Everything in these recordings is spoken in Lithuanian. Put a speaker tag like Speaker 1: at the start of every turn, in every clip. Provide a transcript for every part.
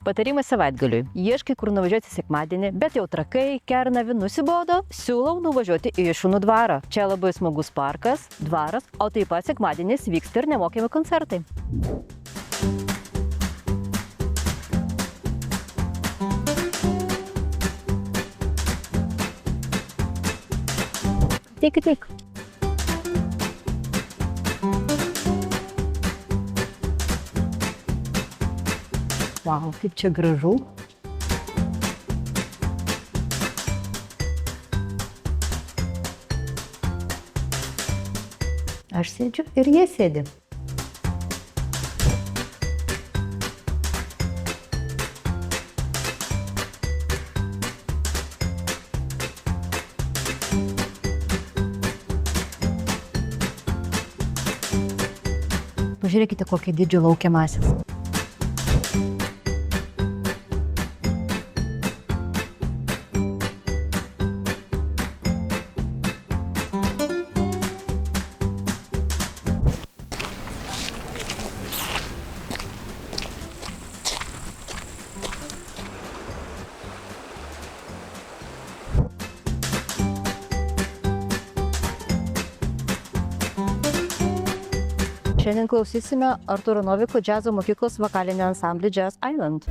Speaker 1: Patarimai savaitgaliui. Ieškai, kur nuvažiuoti sekmadienį, bet jau Trakai, Kernavė nusibodo, siūlau nuvažiuoti į Šunų dvarą. Čia labai smagus parkas, dvaras, o taip pat sekmadieniais vyksta ir nemokami koncertai. Teik. Vau, kaip čia gražu. Aš sėdžiu ir jie sėdi. Pažiūrėkite, kokį didžiulį laukia masės. Šiandien klausysime Artūro Noviko džiazo mokyklos vokalinio ansamblį Jazz Island.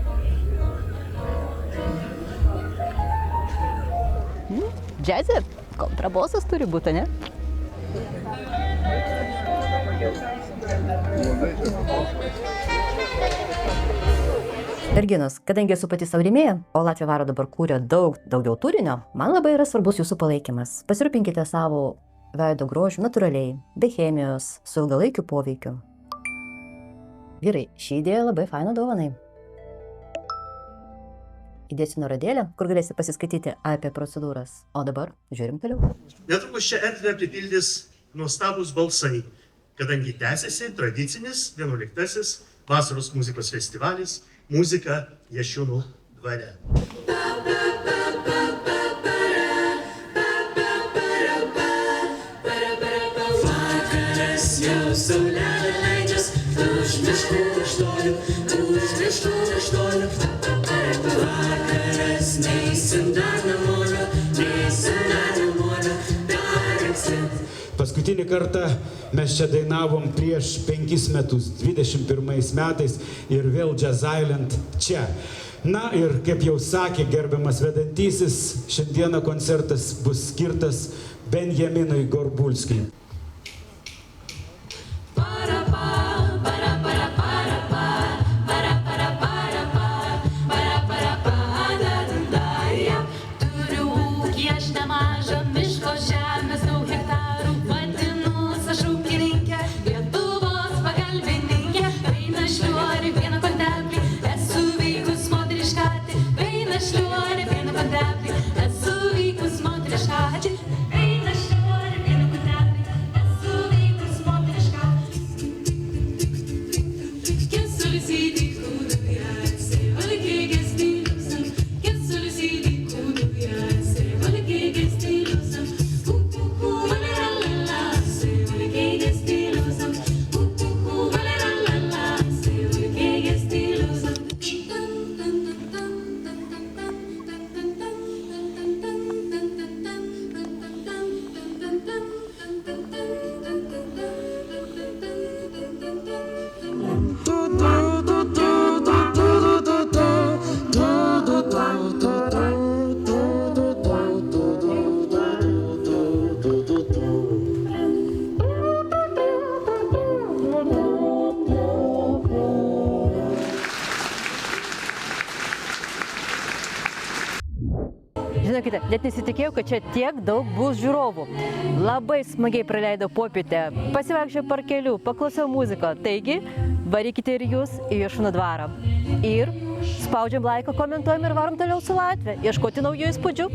Speaker 1: Džiazė, kontrabosas turi būti, ne? Merginos, kadangi esu pati saurėmėja, o Latvija Varo dabar kūrė daugiau turinio, man labai yra svarbus jūsų palaikymas. Pasirūpinkite savo veido grožiu natūraliai, be chemijos, su ilgalaikiu poveikiu. Vyrai, ši idėja labai faina dovanai. Įdėsiu nuorodėlę, kur galėsi pasiskaityti apie procedūras. O dabar žiūrim toliau.
Speaker 2: Netrukus čia erdvę pripildys nuostabūs balsai, kadangi tęsiasi tradicinis 11-asis vasaros muzikos festivalis Muzika Jašiūnų dvare.
Speaker 3: Saulelė leidžias, už miškų aštuonių. Vakaras neisim dar namolio, dar anksti.
Speaker 4: Paskutinį kartą mes čia dainavom prieš 5 metus, 21 metais ir vėl Jazz Island čia. Na ir kaip jau sakė gerbiamas vedantysis, šiandieną koncertas bus skirtas Benjaminui Gorbulskiui.
Speaker 1: Žinokite, net nesitikėjau, kad čia tiek daug bus žiūrovų. Labai smagiai praleidau popietę, pasivaikščiojau parkeliu, paklausiau muziką. Taigi, varykite ir jūs į Šunų dvarą. Ir spaudžiam laiką, komentuojam ir varom toliau su Latvija, ieškoti naujų įspūdžių.